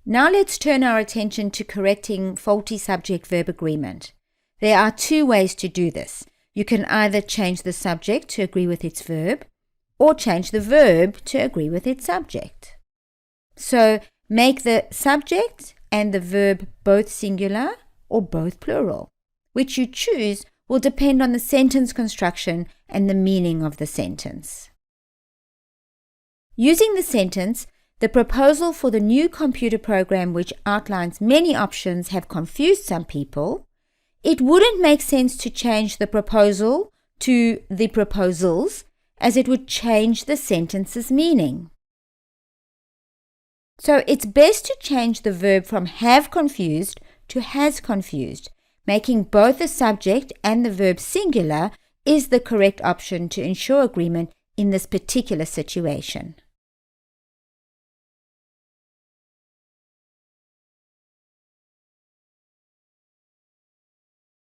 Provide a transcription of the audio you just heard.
Now let's turn our attention to correcting faulty subject-verb agreement. There are two ways to do this. You can either change the subject to agree with its verb, or change the verb to agree with its subject. So make the subject and the verb both singular or both plural. Which you choose will depend on the sentence construction and the meaning of the sentence. Using the sentence, the proposal for the new computer program which outlines many options have confused some people, it wouldn't make sense to change the proposal to the proposals, as it would change the sentence's meaning. So it's best to change the verb from have confused to has confused. Making both the subject and the verb singular is the correct option to ensure agreement in this particular situation.